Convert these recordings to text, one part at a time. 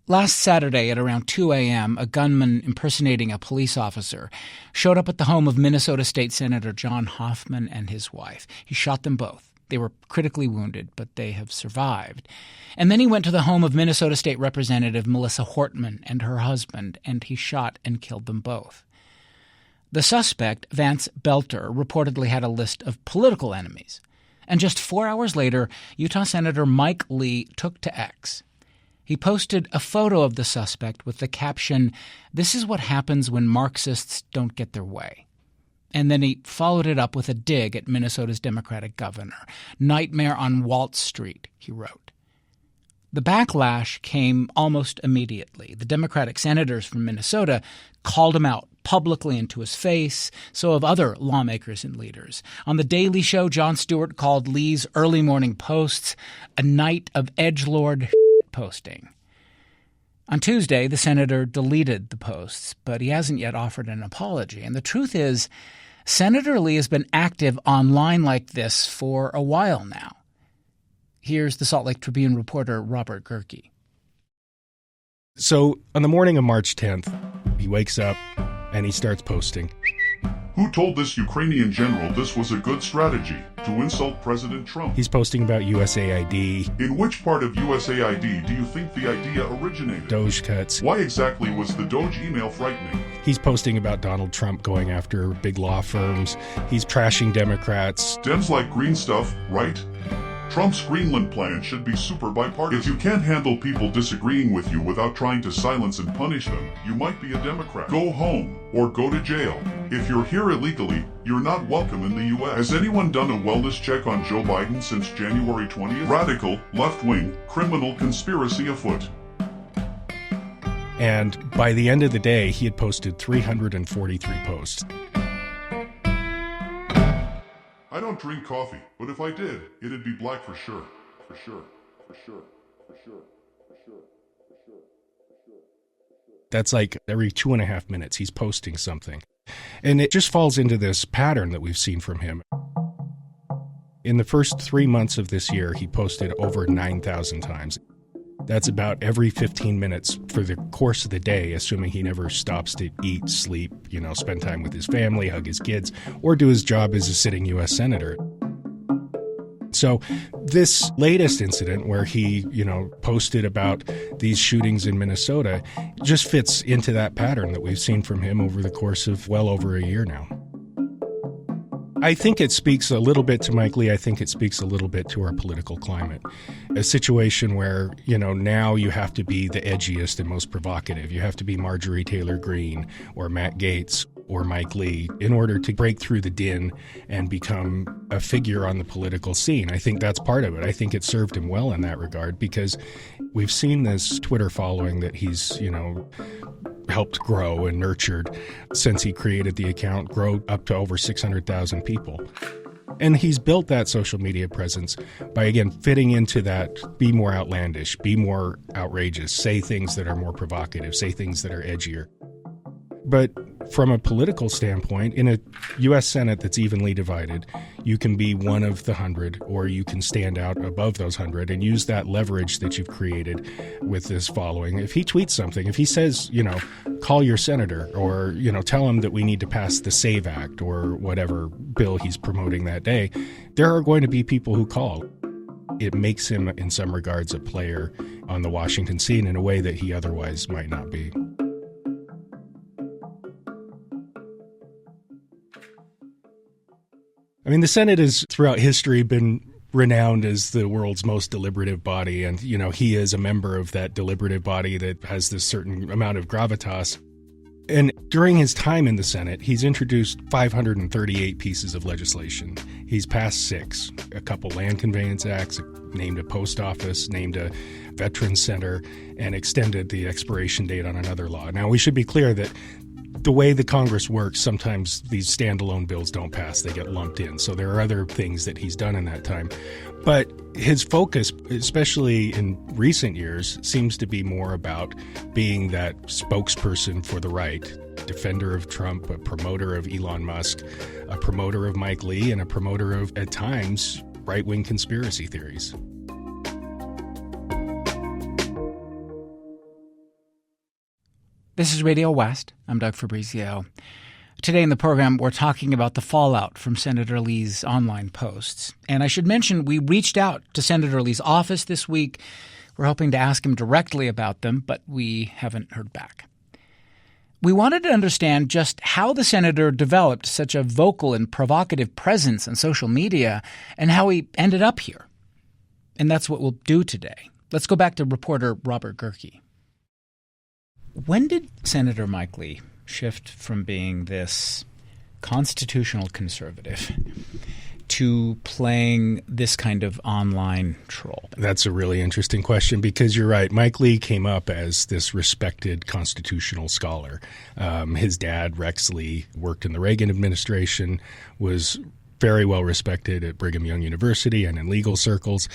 Last Saturday at around 2 a.m., a gunman impersonating a police officer showed up at the home of Minnesota State Senator John Hoffman and his wife. He shot them both. They were critically wounded, but they have survived. And then he went to the home of Minnesota State Representative Melissa Hortman and her husband, and he shot and killed them both. The suspect, Vance Boelter, reportedly had a list of political enemies. And just 4 hours later, Utah Senator Mike Lee took to X. He posted a photo of the suspect with the caption, "This is what happens when Marxists don't get their way." And then he followed it up with a dig at Minnesota's Democratic governor. "Nightmare on Walt Street," he wrote. The backlash came almost immediately. The Democratic senators from Minnesota called him out publicly and to his face, so have other lawmakers and leaders. On The Daily Show, Jon Stewart called Lee's early morning posts a night of edgelord posting. On Tuesday, the senator deleted the posts, but he hasn't yet offered an apology. And the truth is, Senator Lee has been active online like this for a while now. Here's the Salt Lake Tribune reporter Robert Gerke. So on the morning of March 10th, he wakes up and he starts posting. Who told this Ukrainian general this was a good strategy, to insult President Trump? He's posting about USAID. In which part of USAID do you think the idea originated? Doge cuts. Why exactly was the Doge email frightening? He's posting about Donald Trump going after big law firms. He's trashing Democrats. Dems like green stuff, right? Trump's Greenland plan should be super bipartisan. If you can't handle people disagreeing with you without trying to silence and punish them, you might be a Democrat. Go home or go to jail. If you're here illegally, you're not welcome in the U.S. Has anyone done a wellness check on Joe Biden since January 20th? Radical, left-wing, criminal conspiracy afoot. And by the end of the day, he had posted 343 posts. I don't drink coffee, but if I did, it'd be black for sure. For sure. For sure. For sure. For sure. For sure. For sure. That's like every 2.5 minutes he's posting something. And it just falls into this pattern that we've seen from him. In the first 3 months of this year, he posted over 9,000 times. That's about every 15 minutes for the course of the day, assuming he never stops to eat, sleep, spend time with his family, hug his kids, or do his job as a sitting U.S. senator. So this latest incident where he, posted about these shootings in Minnesota just fits into that pattern that we've seen from him over the course of well over a year now. I think it speaks a little bit to Mike Lee. I think it speaks a little bit to our political climate. A situation where, now you have to be the edgiest and most provocative. You have to be Marjorie Taylor Greene or Matt Gaetz or Mike Lee in order to break through the din and become a figure on the political scene. I think that's part of it. I think it served him well in that regard because we've seen this Twitter following that he's, helped grow and nurtured since he created the account, grow up to over 600,000 people. And he's built that social media presence by, again, fitting into that, be more outlandish, be more outrageous, say things that are more provocative, say things that are edgier. But from a political standpoint, in a U.S. Senate that's evenly divided, you can be one of the 100 or you can stand out above those 100 and use that leverage that you've created with this following. If he tweets something, if he says, call your senator or, tell him that we need to pass the SAVE Act or whatever bill he's promoting that day, there are going to be people who call. It makes him, in some regards, a player on the Washington scene in a way that he otherwise might not be. I mean, the Senate has, throughout history, been renowned as the world's most deliberative body. And, he is a member of that deliberative body that has this certain amount of gravitas. And during his time in the Senate, he's introduced 538 pieces of legislation. He's passed 6, a couple land conveyance acts, named a post office, named a veterans center, and extended the expiration date on another law. Now, we should be clear that the way the Congress works, sometimes these standalone bills don't pass. They get lumped in. So there are other things that he's done in that time. But his focus, especially in recent years, seems to be more about being that spokesperson for the right, defender of Trump, a promoter of Elon Musk, a promoter of Mike Lee, and a promoter of, at times, right-wing conspiracy theories. This is Radio West. I'm Doug Fabrizio. Today in the program, we're talking about the fallout from Senator Lee's online posts. And I should mention, we reached out to Senator Lee's office this week. We're hoping to ask him directly about them, but we haven't heard back. We wanted to understand just how the senator developed such a vocal and provocative presence on social media and how he ended up here. And that's what we'll do today. Let's go back to reporter Robert Gerke. When did Senator Mike Lee shift from being this constitutional conservative to playing this kind of online troll? That's a really interesting question because you're right. Mike Lee came up as this respected constitutional scholar. His dad, Rex Lee, worked in the Reagan administration, was very well respected at Brigham Young University and in legal circles.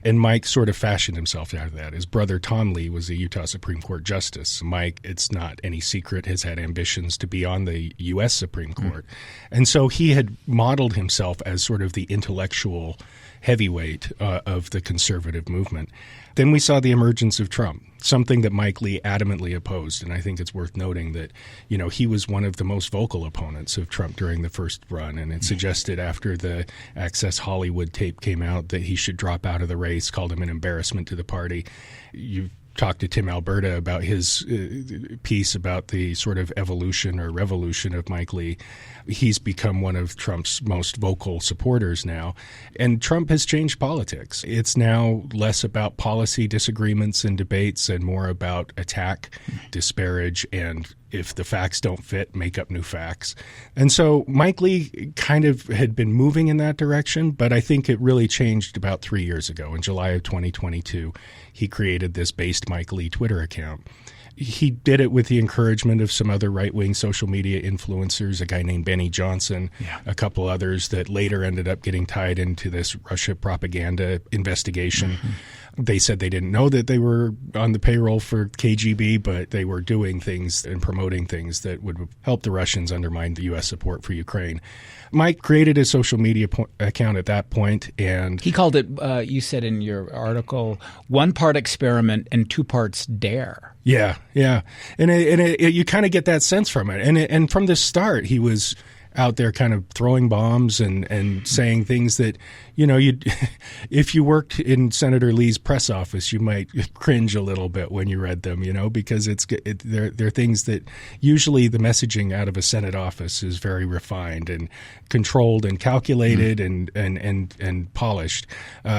And Mike sort of fashioned himself out of that. His brother, Tom Lee, was a Utah Supreme Court justice. Mike, it's not any secret, has had ambitions to be on the U.S. Supreme Court. And so he had modeled himself as sort of the intellectual heavyweight of the conservative movement. Then we saw the emergence of Trump, something that Mike Lee adamantly opposed. And I think it's worth noting that, you know, he was one of the most vocal opponents of Trump during the first run. And it suggested after the Access Hollywood tape came out that he should drop out of the race, called him an embarrassment to the party. You talked to Tim Alberta about his piece about the sort of evolution or revolution of Mike Lee. He's become one of Trump's most vocal supporters now. And Trump has changed politics. It's now less about policy disagreements and debates and more about attack, disparage, and if the facts don't fit, make up new facts. And so Mike Lee kind of had been moving in that direction, but I think it really changed about 3 years ago. In July of 2022, he created this Based Mike Lee Twitter account. He did it with the encouragement of some other right-wing social media influencers, a guy named Benny Johnson, a couple others that later ended up getting tied into this Russia propaganda investigation. They said they didn't know that they were on the payroll for KGB, but they were doing things and promoting things that would help the Russians undermine the U.S. support for Ukraine. Mike created a social media account at that point, and he called it, you said in your article, 1 part experiment and 2 parts dare. Yeah. And you kind of get that sense from it. And from the start, he was out there kind of throwing bombs and saying things that, you know, if you worked in Senator Lee's press office, you might cringe a little bit when you read them, you know, because they're things that usually the messaging out of a Senate office is very refined and controlled and calculated and polished.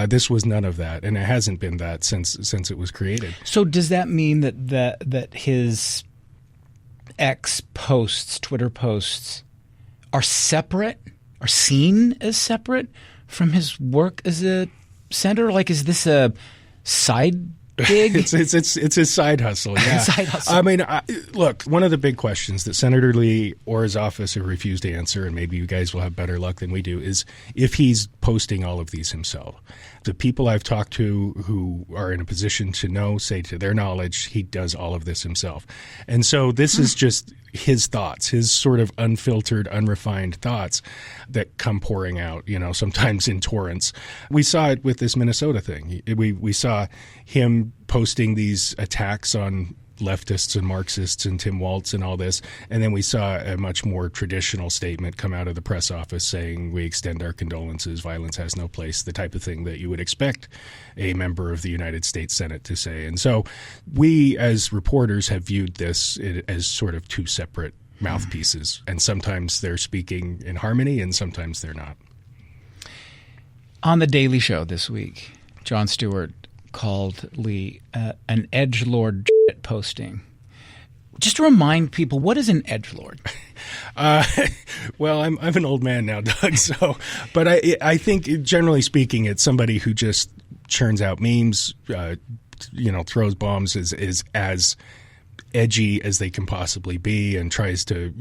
This was none of that, and it hasn't been that since it was created. So does that mean that his X posts, Twitter posts, are separate, are seen as separate from his work as a senator? Like, is this a side gig? It's his side hustle. Yeah. Side hustle. I mean, look, one of the big questions that Senator Lee or his office have refused to answer, and maybe you guys will have better luck than we do, is if he's posting all of these himself. The people I've talked to who are in a position to know say to their knowledge he does all of this himself. And so this is just his thoughts, his sort of unfiltered, unrefined thoughts that come pouring out, you know, sometimes in torrents. We saw it with this Minnesota thing. We saw him posting these attacks on leftists and Marxists and Tim Walz and all this. And then we saw a much more traditional statement come out of the press office saying we extend our condolences, violence has no place, the type of thing that you would expect a member of the United States Senate to say. And so we as reporters have viewed this as sort of 2 separate mouthpieces. And sometimes they're speaking in harmony and sometimes they're not. On The Daily Show this week, Jon Stewart called Lee an edgelord posting. Just to remind people, what is an edgelord? Well, I'm an old man now, Doug. So, but I think generally speaking, it's somebody who just churns out memes, throws bombs, is as edgy as they can possibly be, and tries to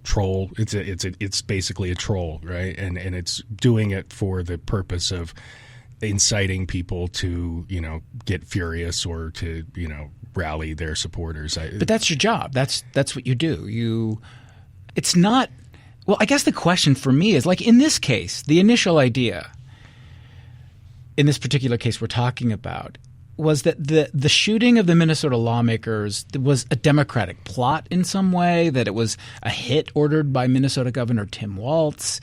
troll. It's basically a troll, right? And it's doing it for the purpose of inciting people to get furious or to rally their supporters. But that's your job. That's what you do. It's not. Well, I guess the question for me is, like in this case, the initial idea in this particular case we're talking about was that the shooting of the Minnesota lawmakers was a Democratic plot in some way, that it was a hit ordered by Minnesota Governor Tim Walz.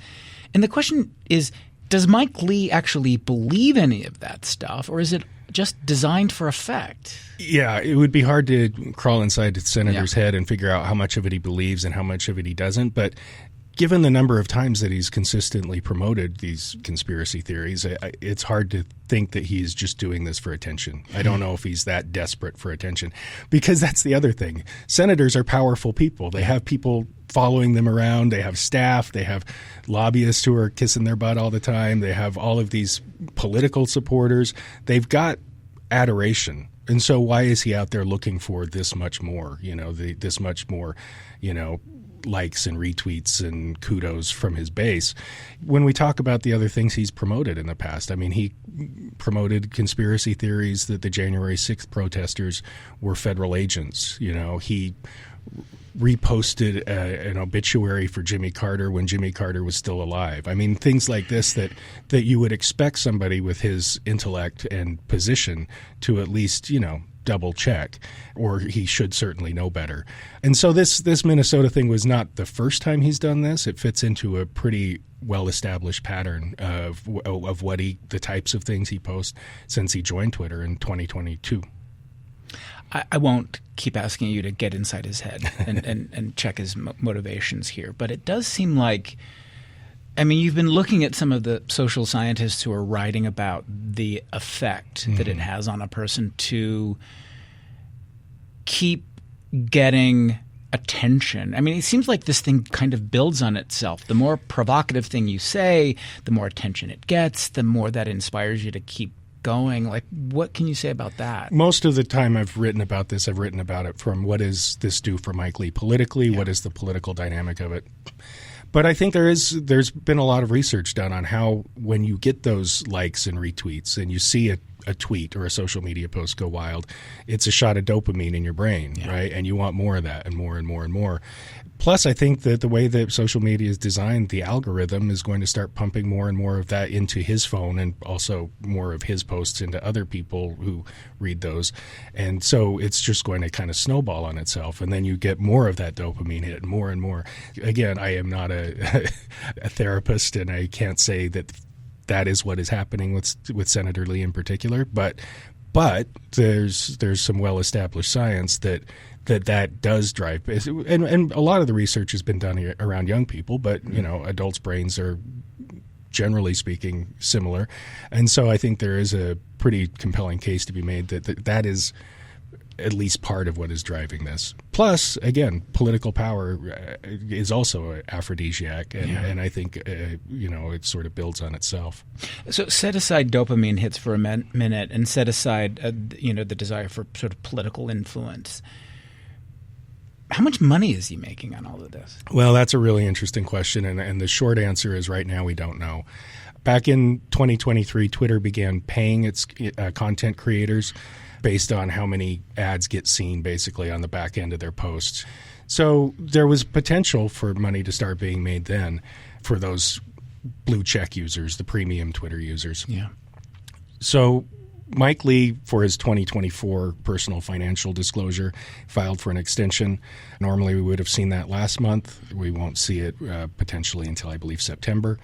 And the question is, does Mike Lee actually believe any of that stuff, or is it just designed for effect? Yeah, it would be hard to crawl inside the senator's head and figure out how much of it he believes and how much of it he doesn't. But given the number of times that he's consistently promoted these conspiracy theories, it's hard to think that he's just doing this for attention. I don't know if he's that desperate for attention, because that's the other thing. Senators are powerful people. They have people following them around. They have staff. They have lobbyists who are kissing their butt all the time. They have all of these political supporters. They've got adoration. And so why is he out there looking for this much more, this much more, likes and retweets and kudos from his base? When we talk about the other things he's promoted in the past, I mean, he promoted conspiracy theories that the January 6th protesters were federal agents. He reposted an obituary for Jimmy Carter when Jimmy Carter was still alive. I mean, things like this that you would expect somebody with his intellect and position to at least, double check, or he should certainly know better. And so this Minnesota thing was not the first time he's done this. It fits into a pretty well-established pattern of the types of things he posts since he joined Twitter in 2022. I won't keep asking you to get inside his head and check his motivations here, but it does seem like, I mean, you've been looking at some of the social scientists who are writing about the effect that it has on a person to keep getting attention. I mean, it seems like this thing kind of builds on itself. The more provocative thing you say, the more attention it gets, the more that inspires you to keep going. Like, what can you say about that? Most of the time I've written about this, I've written about it from what does this do for Mike Lee politically? What is the political dynamic of it? But I think there's been a lot of research done on how when you get those likes and retweets and you see a tweet or a social media post go wild, it's a shot of dopamine in your brain, right? And you want more of that and more and more and more. Plus, I think that the way that social media is designed, the algorithm is going to start pumping more and more of that into his phone, and also more of his posts into other people who read those. And so it's just going to kind of snowball on itself. And then you get more of that dopamine hit, more and more. Again, I am not a therapist, and I can't say that is what is happening with Senator Lee in particular. But there's some well-established science that does drive, and a lot of the research has been done around young people, but adults' brains are generally speaking similar, and so I think there is a pretty compelling case to be made that is at least part of what is driving this. Plus, again, political power is also an aphrodisiac, and I think it sort of builds on itself. So set aside dopamine hits for a minute, and set aside the desire for sort of political influence. How much money is he making on all of this? Well, that's a really interesting question, and the short answer is right now we don't know. Back in 2023, Twitter began paying its content creators based on how many ads get seen basically on the back end of their posts. So there was potential for money to start being made then for those blue check users, the premium Twitter users. Yeah. So Mike Lee, for his 2024 personal financial disclosure, filed for an extension. Normally we would have seen that last month. We won't see it potentially until, I believe, September.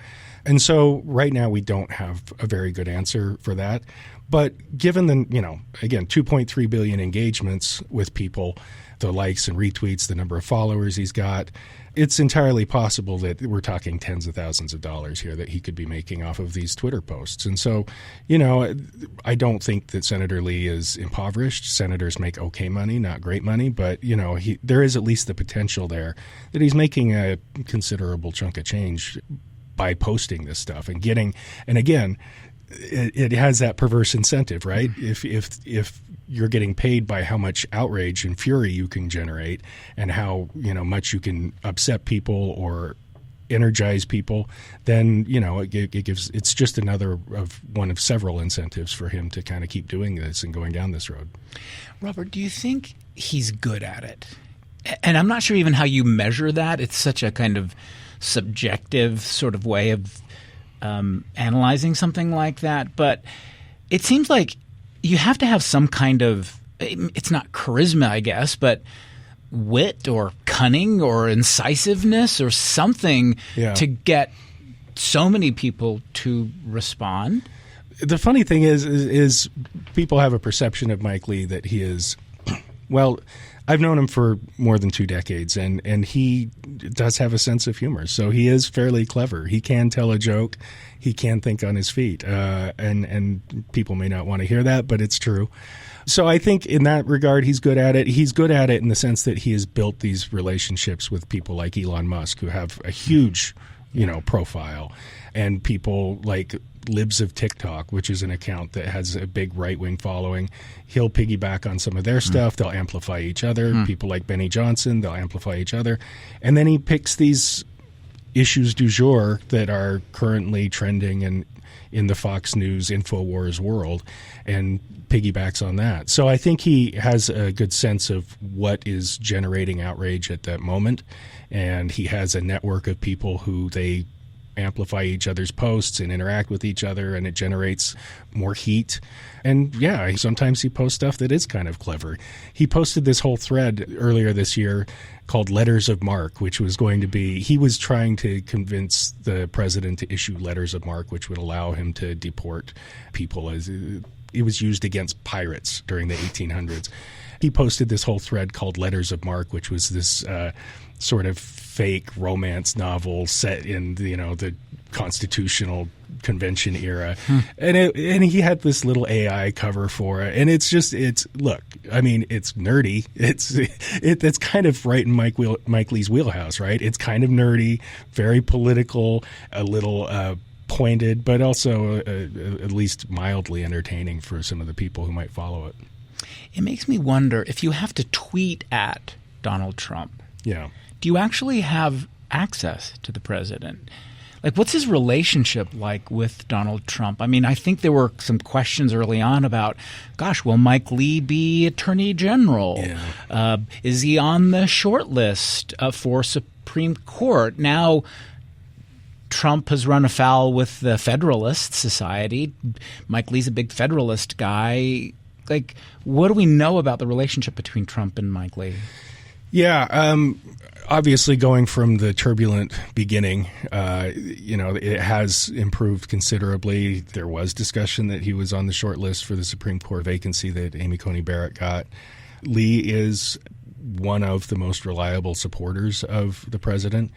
And so right now we don't have a very good answer for that. But given the, again, 2.3 billion engagements with people, the likes and retweets, the number of followers he's got, it's entirely possible that we're talking tens of thousands of dollars here that he could be making off of these Twitter posts. And so, I don't think that Senator Lee is impoverished. Senators make okay money, not great money, but, there is at least the potential there that he's making a considerable chunk of change by posting this stuff and getting, and again, it has that perverse incentive, right? If you're getting paid by how much outrage and fury you can generate and how much you can upset people or energize people, then it's just another of one of several incentives for him to kind of keep doing this and going down this road. Robert, do you think he's good at it? And I'm not sure even how you measure that. It's such a kind of subjective sort of way of analyzing something like that, but it seems like you have to have some kind of – it's not charisma, I guess, but wit or cunning or incisiveness or something to get so many people to respond. The funny thing is people have a perception of Mike Lee that he is – well, I've known him for more than 2 decades, and he does have a sense of humor. So he is fairly clever. He can tell a joke. He can think on his feet. And people may not want to hear that, but it's true. So I think in that regard, he's good at it. He's good at it in the sense that he has built these relationships with people like Elon Musk, who have a huge, profile, and people like Libs of TikTok, which is an account that has a big right-wing following. He'll piggyback on some of their stuff. They'll amplify each other. People like Benny Johnson, they'll amplify each other. And then he picks these issues du jour that are currently trending in the Fox News InfoWars world and piggybacks on that. So I think he has a good sense of what is generating outrage at that moment. And he has a network of people who they amplify each other's posts and interact with each other, and it generates more heat. And sometimes he posts stuff that is kind of clever. He posted this whole thread earlier this year called Letters of Marque, which was going to be, he was trying to convince the president to issue letters of marque, which would allow him to deport people, as it was used against pirates during the 1800s. He posted this whole thread called Letters of Marque, which was this sort of fake romance novel set in the Constitutional Convention era, and he had this little AI cover for it, and it's nerdy. It's kind of right in Mike Lee's wheelhouse, right? It's kind of nerdy, very political, a little pointed, but also at least mildly entertaining for some of the people who might follow it. It makes me wonder if you have to tweet at Donald Trump. Yeah. Do you actually have access to the president? Like, what's his relationship like with Donald Trump? I mean, I think there were some questions early on about, gosh, will Mike Lee be Attorney General? Yeah. Is he on the short list for Supreme Court? Now, Trump has run afoul with the Federalist Society. Mike Lee's a big Federalist guy. Like, what do we know about the relationship between Trump and Mike Lee? Yeah, obviously going from the turbulent beginning, it has improved considerably. There was discussion that he was on the short list for the Supreme Court vacancy that Amy Coney Barrett got. Lee is one of the most reliable supporters of the president.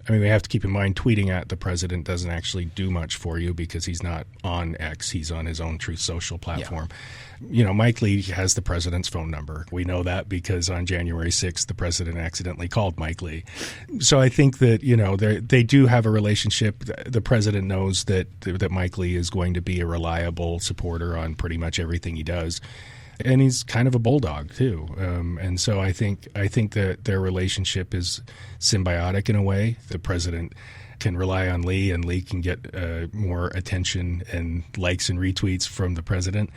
We have to keep in mind tweeting at the president doesn't actually do much for you because he's not on X. He's on his own Truth Social platform. Yeah. Mike Lee has the president's phone number. We know that because on January 6th, the president accidentally called Mike Lee. So I think that, they do have a relationship. The president knows that Mike Lee is going to be a reliable supporter on pretty much everything he does. And he's kind of a bulldog too, and so I think that their relationship is symbiotic in a way. The president can rely on Lee, and Lee can get more attention and likes and retweets from the president.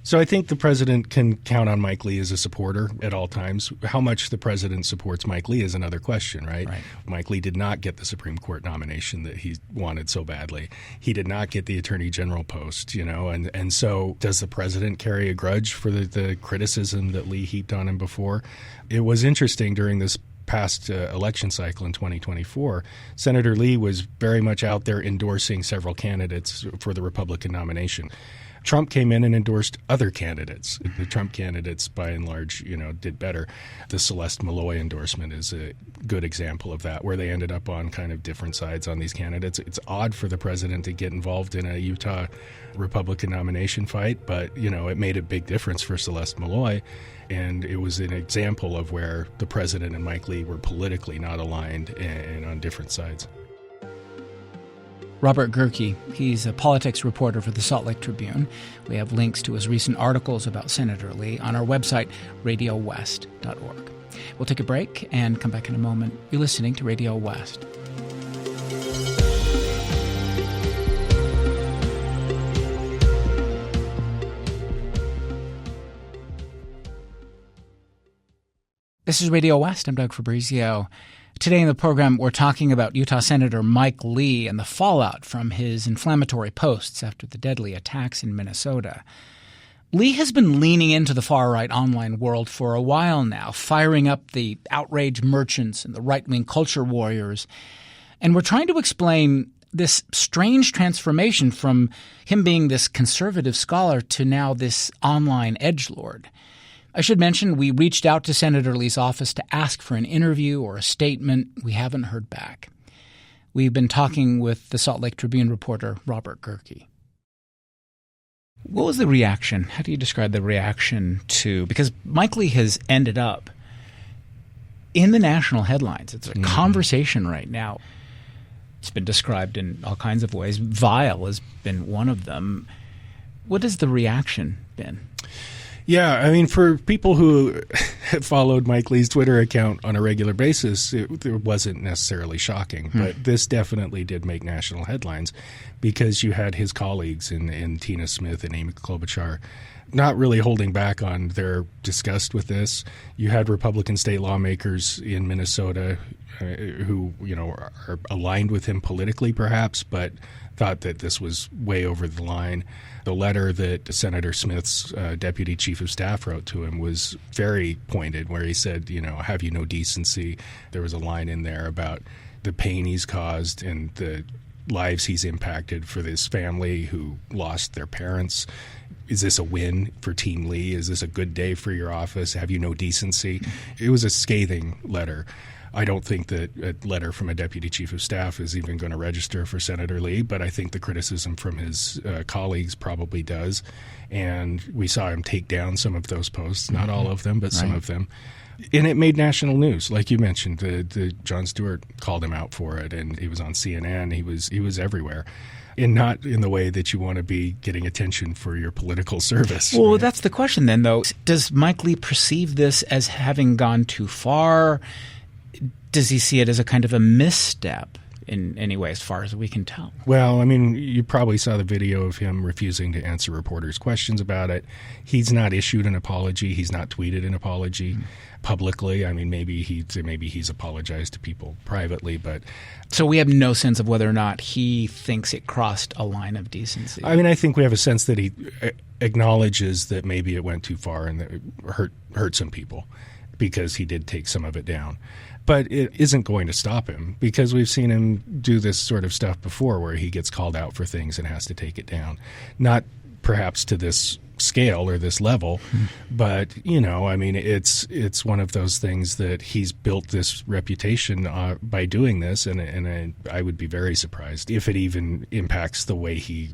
So I think the president can count on Mike Lee as a supporter at all times. How much the president supports Mike Lee is another question, right? Mike Lee did not get the Supreme Court nomination that he wanted so badly. He did not get the Attorney General post, and so does the president carry a grudge for the criticism that Lee heaped on him before? It was interesting during this past election cycle in 2024, Senator Lee was very much out there endorsing several candidates for the Republican nomination. Trump came in and endorsed other candidates. The Trump candidates, by and large, did better. The Celeste Malloy endorsement is a good example of that, where they ended up on kind of different sides on these candidates. It's odd for the president to get involved in a Utah Republican nomination fight, but, it made a big difference for Celeste Malloy. And it was an example of where the president and Mike Lee were politically not aligned and on different sides. Robert Gehrke, he's a politics reporter for the Salt Lake Tribune. We have links to his recent articles about Senator Lee on our website, RadioWest.org. We'll take a break and come back in a moment. You're listening to Radio West. This is Radio West. I'm Doug Fabrizio. Today in the program, we're talking about Utah Senator Mike Lee and the fallout from his inflammatory posts after the deadly attacks in Minnesota. Lee has been leaning into the far-right online world for a while now, firing up the outrage merchants and the right-wing culture warriors. And we're trying to explain this strange transformation from him being this conservative scholar to now this online edgelord. I should mention we reached out to Senator Lee's office to ask for an interview or a statement. We haven't heard back. We've been talking with the Salt Lake Tribune reporter Robert Gerke. What was the reaction? How do you describe the reaction to – because Mike Lee has ended up in the national headlines. It's a conversation right now. It's been described in all kinds of ways. Vile has been one of them. What has the reaction been? Yeah, I mean, for people who have followed Mike Lee's Twitter account on a regular basis, it wasn't necessarily shocking. But this definitely did make national headlines because you had his colleagues in Tina Smith and Amy Klobuchar not really holding back on their disgust with this. You had Republican state lawmakers in Minnesota who, are aligned with him politically perhaps, but thought that this was way over the line. The letter that Senator Smith's deputy chief of staff wrote to him was very pointed, where he said, have you no decency? There was a line in there about the pain he's caused and the lives he's impacted for this family who lost their parents. Is this a win for Team Lee? Is this a good day for your office? Have you no decency? It was a scathing letter. I don't think that a letter from a deputy chief of staff is even going to register for Senator Lee, but I think the criticism from his colleagues probably does. And we saw him take down some of those posts, not all of them, but some of them. And it made national news, like you mentioned. The Jon Stewart called him out for it, and he was on CNN. He was everywhere. And not in the way that you want to be getting attention for your political service. Well, right? That's the question then, though. Does Mike Lee perceive this as having gone too far? Does he see it as a kind of a misstep in any way, as far as we can tell? Well, I mean, you probably saw the video of him refusing to answer reporters' questions about it. He's not issued an apology. He's not tweeted an apology publicly. I mean, maybe he's apologized to people privately, but so we have no sense of whether or not he thinks it crossed a line of decency. I mean, I think we have a sense that he acknowledges that maybe it went too far and that it hurt some people because he did take some of it down. But it isn't going to stop him because we've seen him do this sort of stuff before where he gets called out for things and has to take it down. Not perhaps to this scale or this level, but, I mean, it's one of those things that he's built this reputation by doing this, and I would be very surprised if it even impacts the way he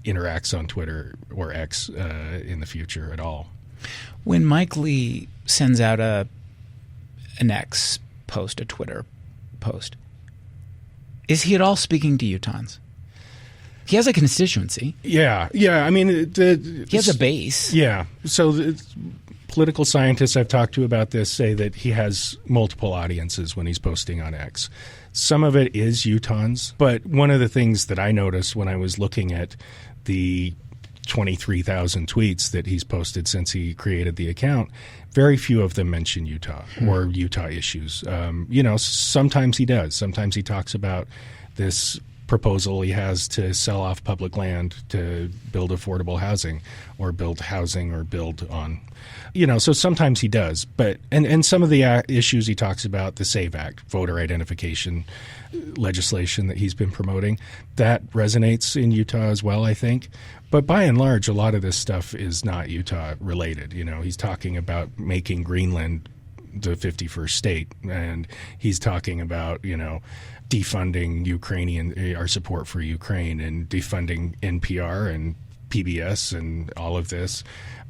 interacts on Twitter or X in the future at all. When Mike Lee sends out an X post, a Twitter post, is he at all speaking to Utahns? He has a constituency. Yeah. I mean, he has a base. Yeah. So the political scientists I've talked to about this say that he has multiple audiences when he's posting on X. Some of it is Utahns, but one of the things that I noticed when I was looking at the 23,000 tweets that he's posted since he created the account, very few of them mention Utah or Utah issues. Sometimes he does. Sometimes he talks about this proposal he has to sell off public land to build affordable housing or build housing or build on, so sometimes he does. But and some of the issues he talks about, the SAVE Act, voter identification legislation that he's been promoting, that resonates in Utah as well, I think. But by and large, a lot of this stuff is not Utah related. He's talking about making Greenland the 51st state, and he's talking about, defunding our support for Ukraine and defunding NPR and PBS and all of this.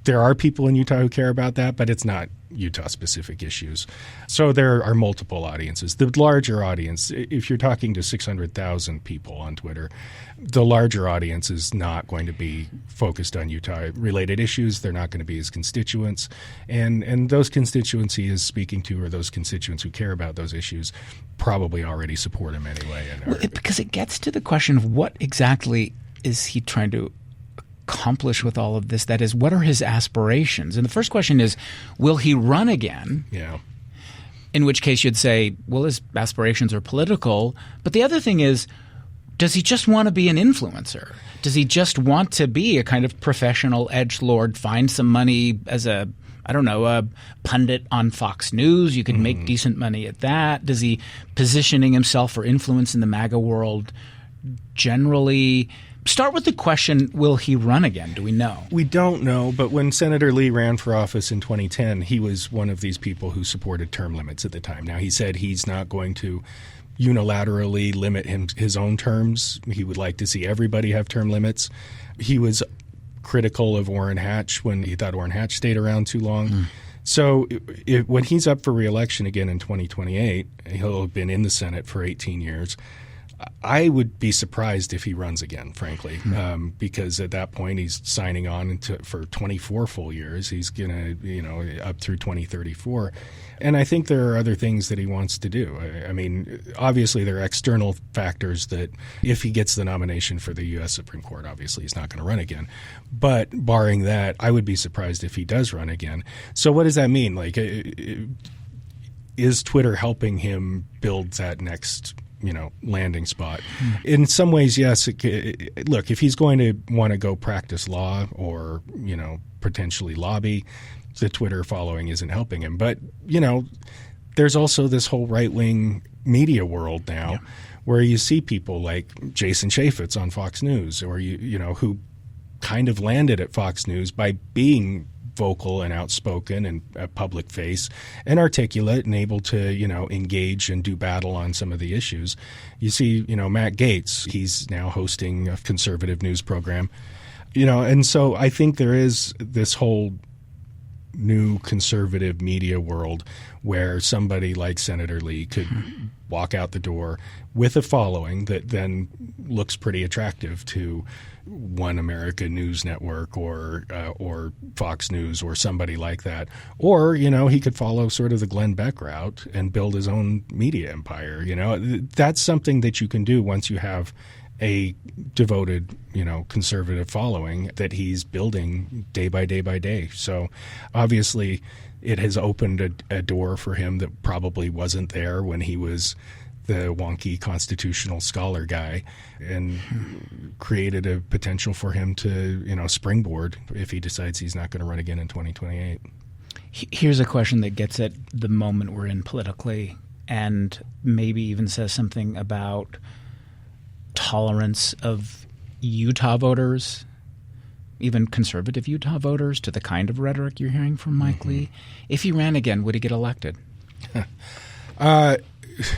There are people in Utah who care about that, but it's not Utah-specific issues. So there are multiple audiences. The larger audience, if you're talking to 600,000 people on Twitter, the larger audience is not going to be focused on Utah-related issues. They're not going to be his constituents. And those constituents he is speaking to, or those constituents who care about those issues, probably already support him anyway. Because it gets to the question of what exactly is he trying to accomplish with all of this? That is, what are his aspirations? And the first question is, will he run again? Yeah. in which case you'd say, well, his aspirations are political. But the other thing is, does he just want to be an influencer? Does he just want to be a kind of professional edgelord, find some money as a pundit on Fox News? You could make decent money at that. Does he positioning himself for influence in the MAGA world generally? Start with the question, will he run again? Do we know? We don't know, but when Senator Lee ran for office in 2010, he was one of these people who supported term limits at the time. Now, he said he's not going to unilaterally limit his own terms. He would like to see everybody have term limits. He was critical of Orrin Hatch when he thought Orrin Hatch stayed around too long. So when he's up for re-election again in 2028, he'll have been in the Senate for 18 years. I would be surprised if he runs again, frankly, because at that point he's signing on for 24 full years. He's going to, up through 2034. And I think there are other things that he wants to do. I mean, obviously there are external factors that if he gets the nomination for the U.S. Supreme Court, obviously he's not going to run again. But barring that, I would be surprised if he does run again. So what does that mean? Like, is Twitter helping him build that next landing spot? In some ways, yes. Look, if he's going to want to go practice law or, potentially lobby, the Twitter following isn't helping him. But, there's also this whole right-wing media world now where you see people like Jason Chaffetz on Fox News or, who kind of landed at Fox News by being vocal and outspoken and a public face and articulate and able to, engage and do battle on some of the issues. You see, Matt Gaetz, he's now hosting a conservative news program, and so I think there is this whole new conservative media world where somebody like Senator Lee could walk out the door with a following that then looks pretty attractive to One America News Network or Fox News or somebody like that. Or, he could follow sort of the Glenn Beck route and build his own media empire. That's something that you can do once you have a devoted, conservative following that he's building day by day by day. So obviously it has opened a door for him that probably wasn't there when he was the wonky constitutional scholar guy, and created a potential for him to, springboard if he decides he's not going to run again in 2028. Here's a question that gets at the moment we're in politically and maybe even says something about tolerance of Utah voters, even conservative Utah voters, to the kind of rhetoric you're hearing from Mike Lee. If he ran again, would he get elected?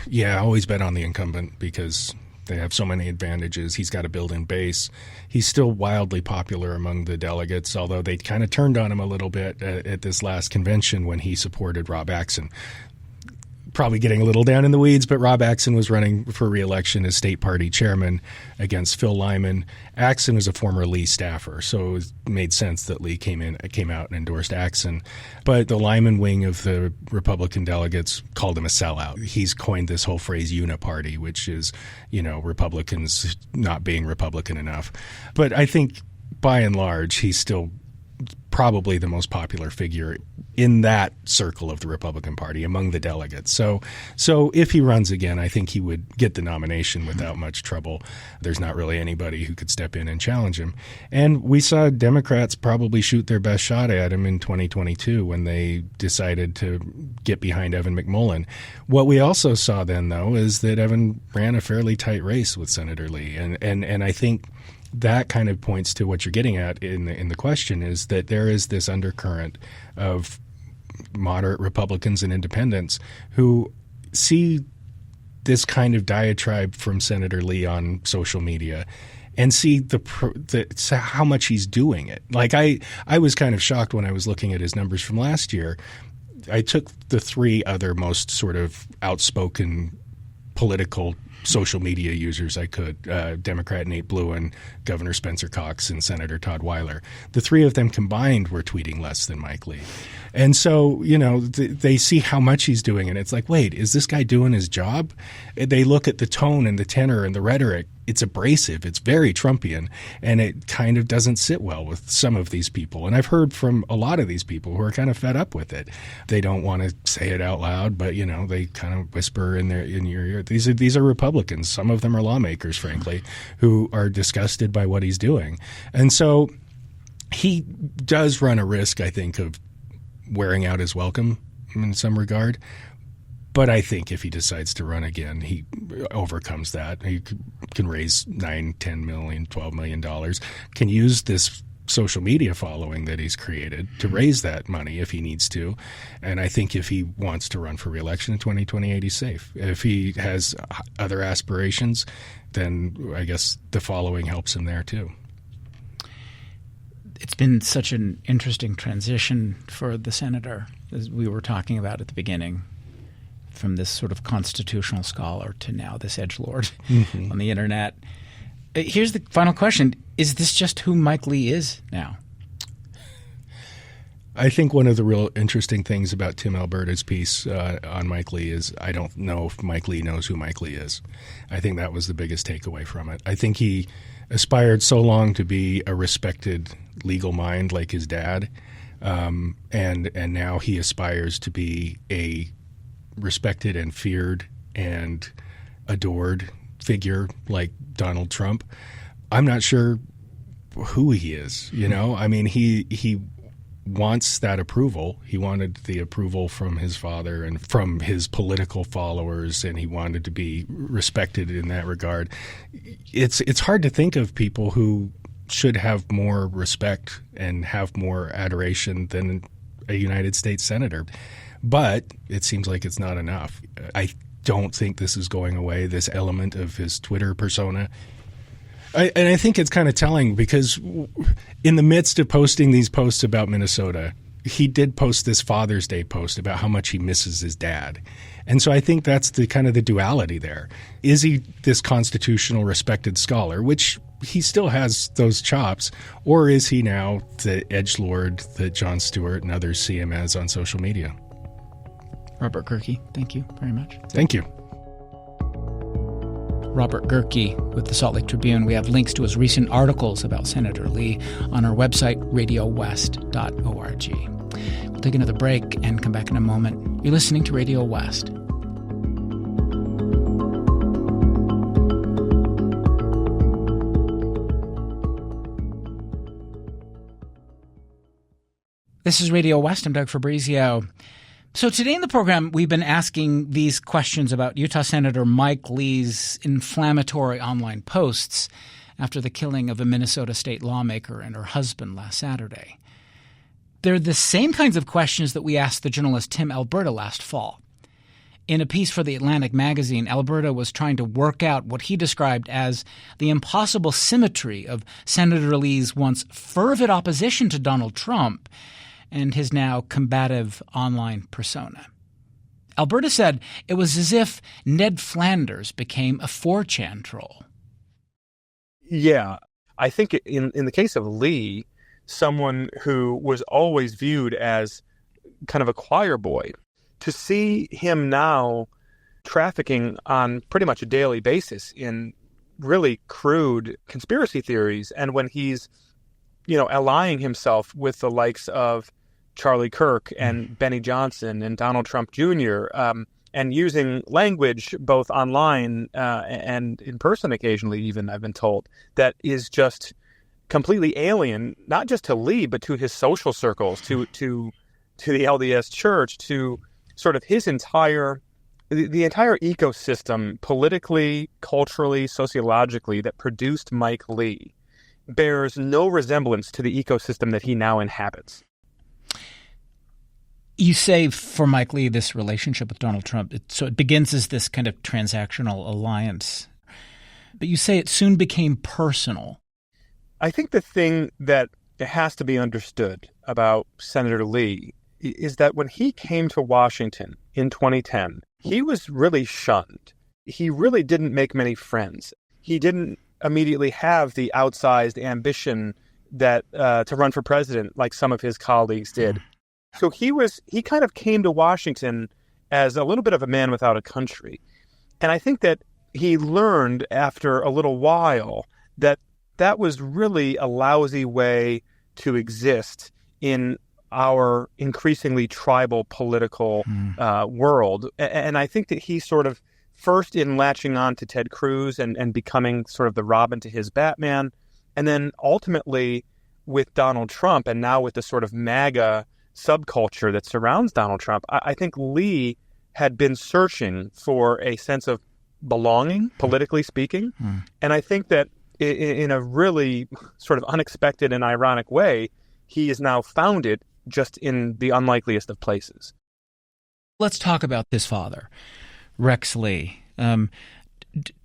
Yeah, always bet on the incumbent because they have so many advantages. He's got a built-in base. He's still wildly popular among the delegates, although they kind of turned on him a little bit at this last convention when he supported Rob Axson. Probably getting a little down in the weeds, but Rob Axson was running for re-election as state party chairman against Phil Lyman. Axson is a former Lee staffer, so it made sense that Lee came out and endorsed Axson. But the Lyman wing of the Republican delegates called him a sellout. He's coined this whole phrase uniparty, which is, Republicans not being Republican enough. But I think by and large, he's still probably the most popular figure in that circle of the Republican Party among the delegates. So if he runs again, I think he would get the nomination without much trouble. There's not really anybody who could step in and challenge him. And we saw Democrats probably shoot their best shot at him in 2022 when they decided to get behind Evan McMullin. What we also saw then, though, is that Evan ran a fairly tight race with Senator Lee. And I think that kind of points to what you're getting at in the question, is that there is this undercurrent of moderate Republicans and independents who see this kind of diatribe from Senator Lee on social media and see how much he's doing it. Like I was kind of shocked when I was looking at his numbers from last year. I took the three other most sort of outspoken political social media users I could, Democrat Nate Bluen, Governor Spencer Cox, and Senator Todd Weiler. The three of them combined were tweeting less than Mike Lee. And so, they see how much he's doing, and it's like, wait, is this guy doing his job? They look at the tone and the tenor and the rhetoric. It's abrasive. It's very Trumpian, and it kind of doesn't sit well with some of these people. And I've heard from a lot of these people who are kind of fed up with it. They don't want to say it out loud, but, they kind of whisper in your ear. These are Republicans. Some of them are lawmakers, frankly, who are disgusted by what he's doing. And so he does run a risk, I think, of wearing out his welcome in some regard. But I think if he decides to run again, he overcomes that. He can raise $9, $10 million, $12 million, can use this social media following that he's created to raise that money if he needs to. And I think if he wants to run for re-election in 2028, he's safe. If he has other aspirations, then I guess the following helps him there too. It's been such an interesting transition for the senator, as we were talking about at the beginning, from this sort of constitutional scholar to now this edgelord on the internet. Here's the final question. Is this just who Mike Lee is now? I think one of the real interesting things about Tim Alberta's piece on Mike Lee is I don't know if Mike Lee knows who Mike Lee is. I think that was the biggest takeaway from it. I think he aspired so long to be a respected legal mind like his dad, and now he aspires to be a respected and feared and adored figure like Donald Trump. I'm not sure who he is. I mean, he wants that approval. He wanted the approval from his father and from his political followers, and he wanted to be respected in that regard. It's hard to think of people who should have more respect and have more adoration than a United States senator. But it seems like it's not enough. I don't think this is going away, this element of his Twitter persona. And I think it's kind of telling because in the midst of posting these posts about Minnesota, he did post this Father's Day post about how much he misses his dad. And so I think that's the kind of the duality there. Is he this constitutional respected scholar, which he still has those chops, or is he now the edgelord that Jon Stewart and others see him as on social media? Robert Gehrke, thank you very much. Thank you. Robert Gehrke with the Salt Lake Tribune. We have links to his recent articles about Senator Lee on our website, radiowest.org. We'll take another break and come back in a moment. You're listening to Radio West. This is Radio West. I'm Doug Fabrizio. So today in the program, we've been asking these questions about Utah Senator Mike Lee's inflammatory online posts after the killing of a Minnesota state lawmaker and her husband last Saturday. They're the same kinds of questions that we asked the journalist Tim Alberta last fall. In a piece for the Atlantic magazine, Alberta was trying to work out what he described as the impossible symmetry of Senator Lee's once fervent opposition to Donald Trump and his now combative online persona. Alberta said it was as if Ned Flanders became a 4chan troll. Yeah, I think in the case of Lee, someone who was always viewed as kind of a choir boy, to see him now trafficking on pretty much a daily basis in really crude conspiracy theories, and when he's, allying himself with the likes of Charlie Kirk and Benny Johnson and Donald Trump Jr., and using language both online and in person occasionally even, I've been told, that is just completely alien, not just to Lee, but to his social circles, to the LDS Church, to sort of his entire ecosystem, politically, culturally, sociologically, that produced Mike Lee, bears no resemblance to the ecosystem that he now inhabits. You say for Mike Lee, this relationship with Donald Trump, it begins as this kind of transactional alliance. But you say it soon became personal. I think the thing that has to be understood about Senator Lee is that when he came to Washington in 2010, he was really shunned. he really didn't make many friends. He didn't immediately have the outsized ambition that to run for president like some of his colleagues did. So he kind of came to Washington as a little bit of a man without a country. And I think that he learned after a little while that that was really a lousy way to exist in our increasingly tribal political world. And I think that he sort of, first in latching on to Ted Cruz and becoming sort of the Robin to his Batman, and then ultimately with Donald Trump, and now with the sort of MAGA subculture that surrounds Donald Trump, I think Lee had been searching for a sense of belonging, politically speaking. And I think that in a really sort of unexpected and ironic way, he has now found it just in the unlikeliest of places. Let's talk about his father, Rex Lee.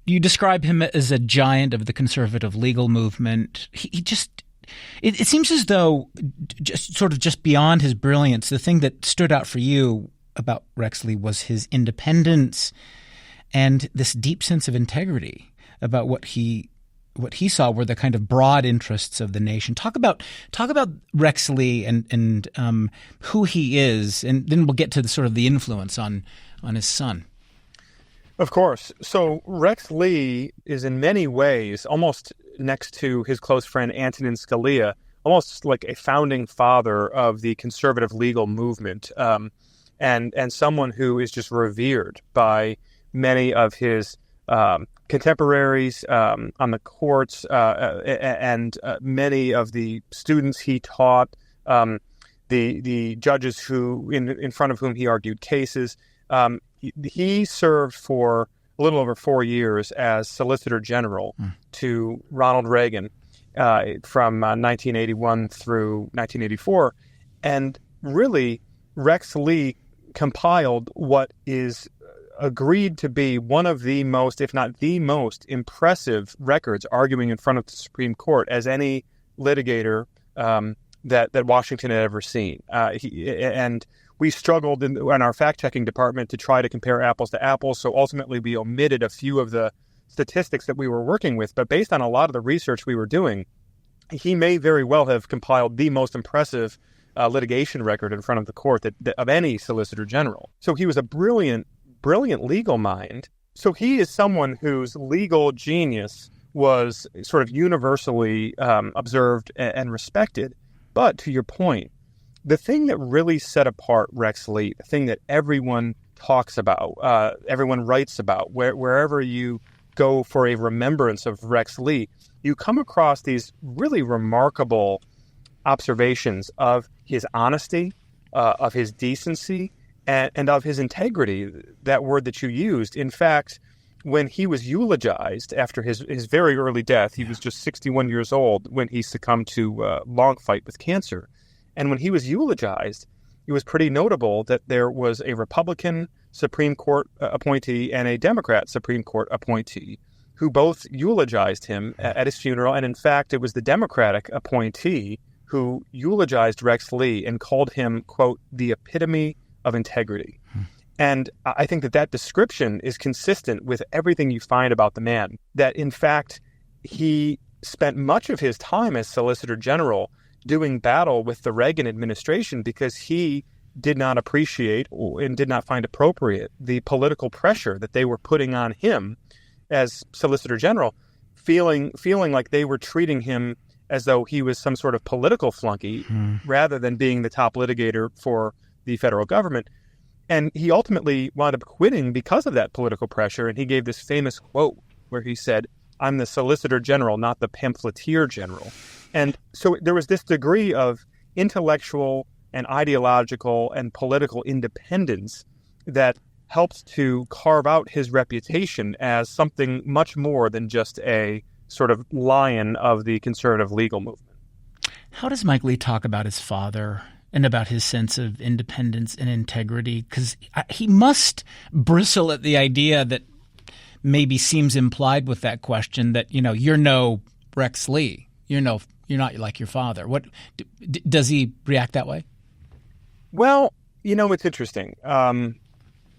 You describe him as a giant of the conservative legal movement. It seems as though just beyond his brilliance, the thing that stood out for you about Rex Lee was his independence and this deep sense of integrity about what he saw were the kind of broad interests of the nation. Talk about Rex Lee and who he is, and then we'll get to the sort of the influence on his son. Of course. So Rex Lee is in many ways almost next to his close friend Antonin Scalia, almost like a founding father of the conservative legal movement, and someone who is just revered by many of his contemporaries on the courts and many of the students he taught, the judges who in front of whom he argued cases. He served for a little over 4 years as Solicitor General to Ronald Reagan from 1981 through 1984. And really, Rex Lee compiled what is agreed to be one of the most, if not the most, impressive records arguing in front of the Supreme Court as any litigator that Washington had ever seen. And we struggled in our fact-checking department to try to compare apples to apples, so ultimately we omitted a few of the statistics that we were working with. But based on a lot of the research we were doing, he may very well have compiled the most impressive litigation record in front of the court of any Solicitor General. So he was a brilliant legal mind. So he is someone whose legal genius was sort of universally observed and respected. But to your point, the thing that really set apart Rex Lee, the thing that everyone talks about, everyone writes about, wherever you go for a remembrance of Rex Lee, you come across these really remarkable observations of his honesty, of his decency, and of his integrity, that word that you used. In fact, when he was eulogized after his very early death, he was just 61 years old when he succumbed to a long fight with cancer. And when he was eulogized, it was pretty notable that there was a Republican Supreme Court appointee and a Democrat Supreme Court appointee who both eulogized him at his funeral. And in fact, it was the Democratic appointee who eulogized Rex Lee and called him, quote, the epitome of integrity. And I think that description is consistent with everything you find about the man, that in fact, he spent much of his time as Solicitor General doing battle with the Reagan administration because he did not appreciate and did not find appropriate the political pressure that they were putting on him as Solicitor General, feeling like they were treating him as though he was some sort of political flunky rather than being the top litigator for the federal government. And he ultimately wound up quitting because of that political pressure. And he gave this famous quote where he said, "I'm the Solicitor General, not the pamphleteer general." And so there was this degree of intellectual and ideological and political independence that helped to carve out his reputation as something much more than just a sort of lion of the conservative legal movement. How does Mike Lee talk about his father and about his sense of independence and integrity? Because he must bristle at the idea that maybe seems implied with that question that, you're no Rex Lee. You're not like your father. What does he react that way? Well, it's interesting.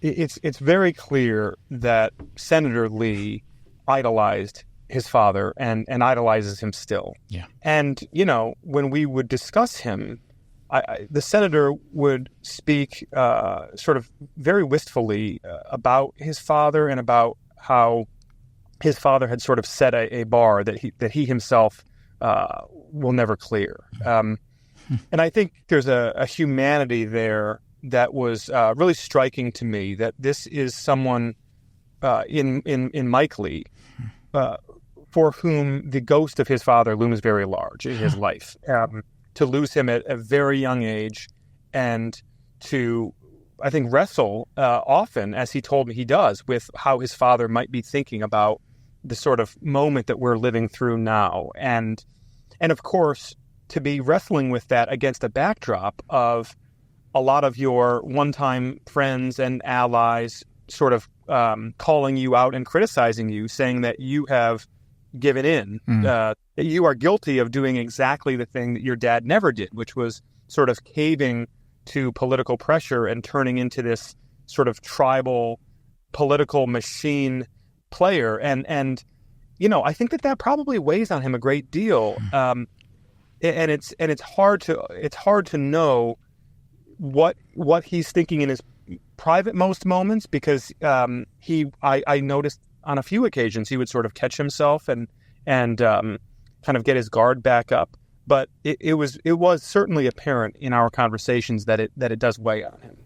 it's very clear that Senator Lee idolized his father and idolizes him still. Yeah. And, when we would discuss him, the senator would speak sort of very wistfully about his father and about how his father had sort of set a bar that he himself will never clear. And I think there's a humanity there that was really striking to me, that this is someone in Mike Lee for whom the ghost of his father looms very large in his life. To lose him at a very young age and to, I think, wrestle often, as he told me he does, with how his father might be thinking about the sort of moment that we're living through now. And of course, to be wrestling with that against a backdrop of a lot of your one-time friends and allies sort of calling you out and criticizing you, saying that you have given in, that you are guilty of doing exactly the thing that your dad never did, which was sort of caving to political pressure and turning into this sort of tribal political machine player. And I think that probably weighs on him a great deal. And it's hard to know what he's thinking in his private most moments, because I noticed on a few occasions he would sort of catch himself and kind of get his guard back up. But it was certainly apparent in our conversations that it does weigh on him.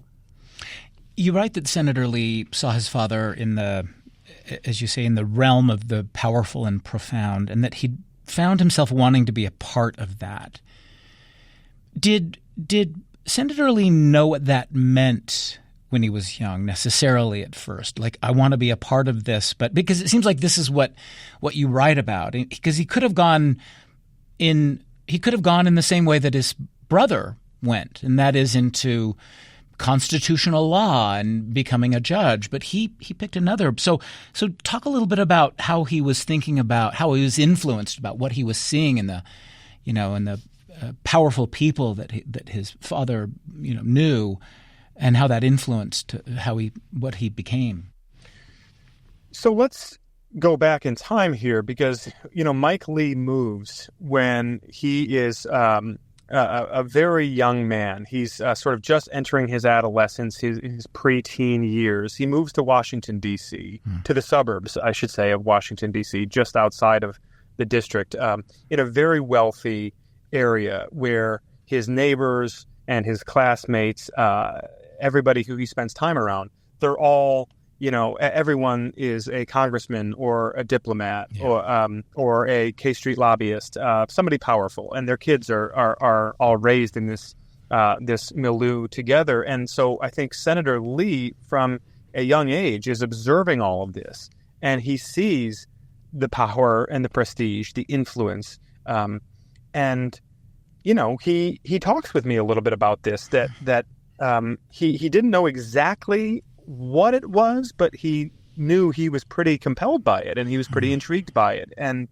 You write that Senator Lee saw his father in the, as you say, in the realm of the powerful and profound, and that he found himself wanting to be a part of that. Did Senator Lee know what that meant when he was young, necessarily at first? Like, I want to be a part of this, but because it seems like this is what you write about, because he could have gone in the same way that his brother went, and that is into constitutional law and becoming a judge, but he picked another. So talk a little bit about how he was thinking about, how he was influenced, about what he was seeing in the powerful people that his father knew, and how that influenced what he became. So let's go back in time here, because Mike Lee moves when he is a very young man. He's sort of just entering his adolescence, his preteen years. He moves to Washington, D.C., to the suburbs, I should say, of Washington, D.C., just outside of the district, in a very wealthy area where his neighbors and his classmates, everybody who he spends time around, they're all, everyone is a congressman or a diplomat, or a K Street lobbyist, somebody powerful, and their kids are all raised in this milieu together. And so I think Senator Lee, from a young age, is observing all of this, and he sees the power and the prestige, the influence, and he talks with me a little bit about this, that he didn't know exactly what it was, but he knew he was pretty compelled by it, and he was pretty intrigued by it. And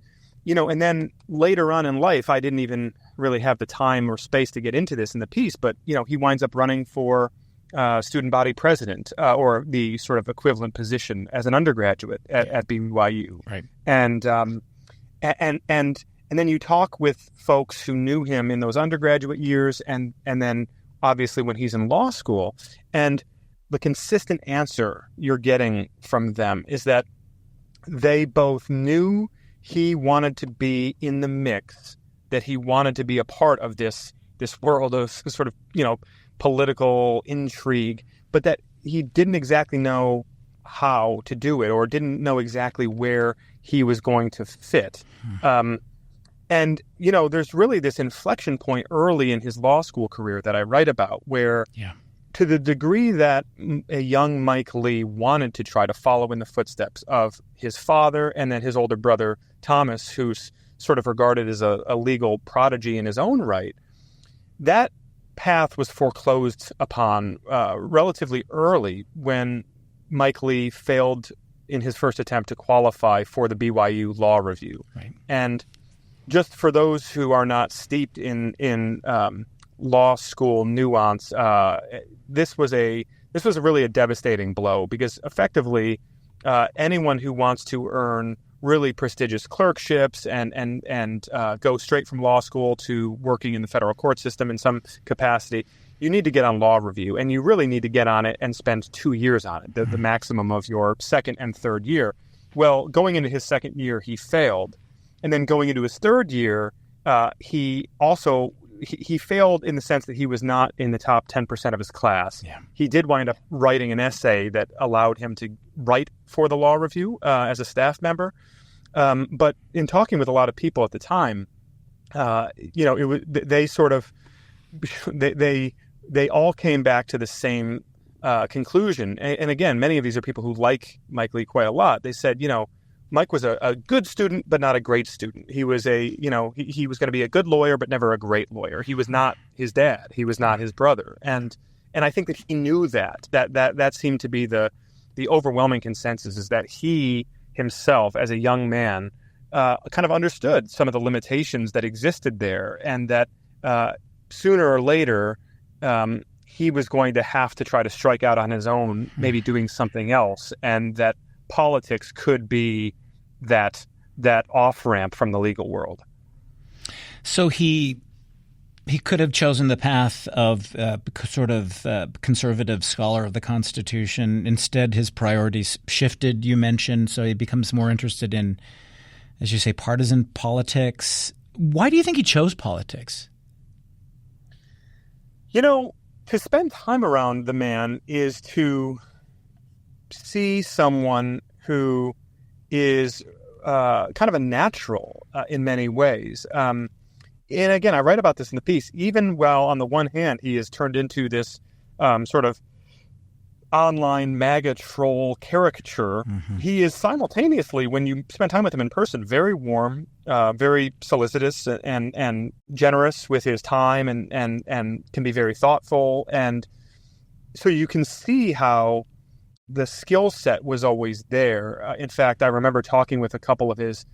and then later on in life, I didn't even really have the time or space to get into this in the piece, but he winds up running for student body president, or the sort of equivalent position as an undergraduate at BYU. Right. And then you talk with folks who knew him in those undergraduate years, and then obviously when he's in law school, and the consistent answer you're getting from them is that they both knew he wanted to be in the mix, that he wanted to be a part of this world of sort of, political intrigue, but that he didn't exactly know how to do it, or didn't know exactly where he was going to fit. And, there's really this inflection point early in his law school career that I write about, where to the degree that a young Mike Lee wanted to try to follow in the footsteps of his father and then his older brother, Thomas, who's sort of regarded as a legal prodigy in his own right, that path was foreclosed upon relatively early when Mike Lee failed in his first attempt to qualify for the BYU Law Review. Right. And just for those who are not steeped in law school nuance, this was a this was really a devastating blow because effectively anyone who wants to earn really prestigious clerkships and go straight from law school to working in the federal court system in some capacity, you need to get on law review, and you really need to get on it and spend 2 years on it, the maximum of your second and third year. Well, going into his second year, he failed. And then going into his third year, he failed in the sense that he was not in the top 10% of his class. Yeah. He did wind up writing an essay that allowed him to write for the law review as a staff member. But in talking with a lot of people at the time, they all came back to the same conclusion. And again, many of these are people who like Mike Lee quite a lot. They said, Mike was a good student, but not a great student. He was he was going to be a good lawyer, but never a great lawyer. He was not his dad. He was not his brother. And I think that he knew that seemed to be the overwhelming consensus, is that he himself, as a young man, kind of understood some of the limitations that existed there, and that sooner or later, he was going to have to try to strike out on his own, maybe doing something else, and that politics could be that off-ramp from the legal world. So he could have chosen the path of conservative scholar of the Constitution. Instead, his priorities shifted, you mentioned, so he becomes more interested in, as you say, partisan politics. Why do you think he chose politics? To spend time around the man is to see someone who is kind of a natural in many ways. And again, I write about this in the piece. Even while on the one hand, he is turned into this sort of online MAGA troll caricature, he is simultaneously, when you spend time with him in person, very warm, very solicitous and generous with his time and can be very thoughtful. And so you can see how the skill set was always there. In fact, I remember talking with a couple of his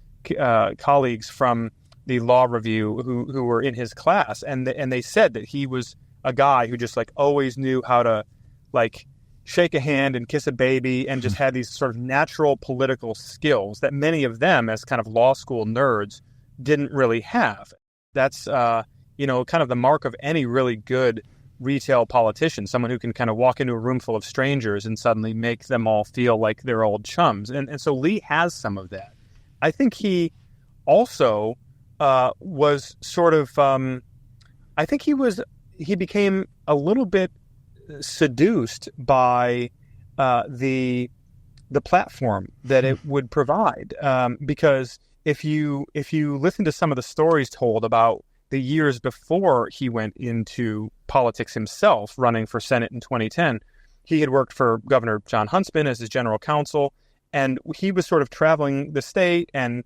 colleagues from the law review who were in his class, and they said that he was a guy who just always knew how to shake a hand and kiss a baby, and just had these sort of natural political skills that many of them, as kind of law school nerds, didn't really have. That's kind of the mark of any really good retail politician, someone who can kind of walk into a room full of strangers and suddenly make them all feel like they're old chums. And so Lee has some of that. I think he also was sort of, he became a little bit seduced by the platform that it would provide, because if you listen to some of the stories told about the years before he went into politics himself, running for Senate in 2010, he had worked for Governor John Huntsman as his general counsel, and he was sort of traveling the state and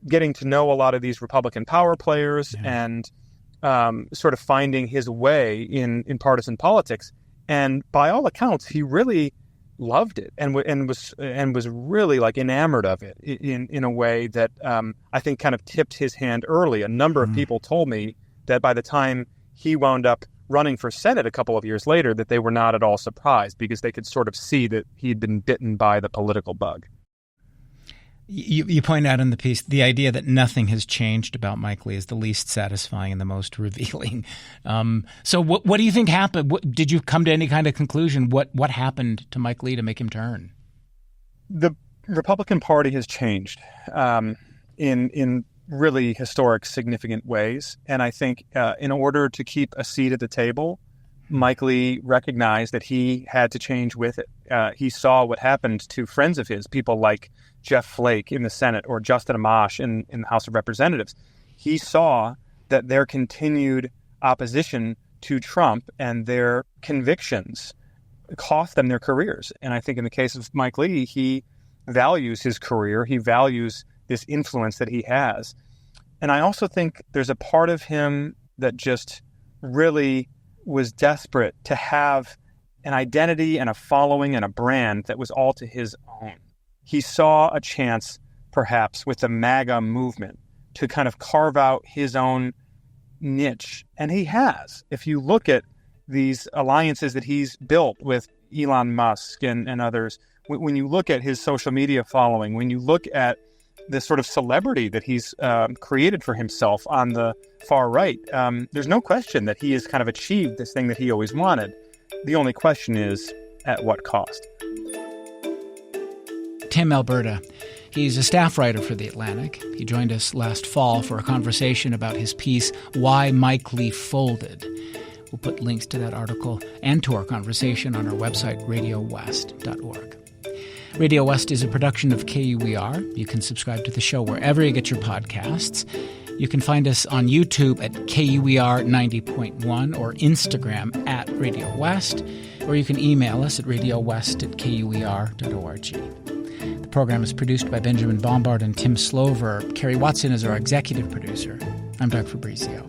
getting to know a lot of these Republican power players, and sort of finding his way in partisan politics. And by all accounts, he really loved it and was really enamored of it in a way that I think kind of tipped his hand early. A number of people told me that by the time he wound up running for Senate a couple of years later, that they were not at all surprised, because they could sort of see that he'd been bitten by the political bug. You point out in the piece the idea that nothing has changed about Mike Lee is the least satisfying and the most revealing. So what do you think happened? Did you come to any kind of conclusion? What happened to Mike Lee to make him turn? The Republican Party has changed in really historic, significant ways. And I think in order to keep a seat at the table, Mike Lee recognized that he had to change with it. He saw what happened to friends of his, people like Jeff Flake in the Senate or Justin Amash in the House of Representatives. He saw that their continued opposition to Trump and their convictions cost them their careers. And I think in the case of Mike Lee, he values his career. He values this influence that he has. And I also think there's a part of him that just really was desperate to have an identity and a following and a brand that was all to his own. He saw a chance, perhaps, with the MAGA movement to kind of carve out his own niche. And he has. If you look at these alliances that he's built with, Elon Musk and others, when you look at his social media following, when you look at the sort of celebrity that he's created for himself on the far right, there's no question that he has kind of achieved this thing that he always wanted. The only question is, at what cost? Tim Alberta. He's a staff writer for The Atlantic. He joined us last fall for a conversation about his piece, Why Mike Lee Folded. We'll put links to that article and to our conversation on our website, radiowest.org. Radio West is a production of KUER. You can subscribe to the show wherever you get your podcasts. You can find us on YouTube at KUER 90.1 or Instagram at Radio West, or you can email us at radiowest@kuer.org. The program is produced by Benjamin Bombard and Tim Slover. Kerry Watson is our executive producer. I'm Doug Fabrizio.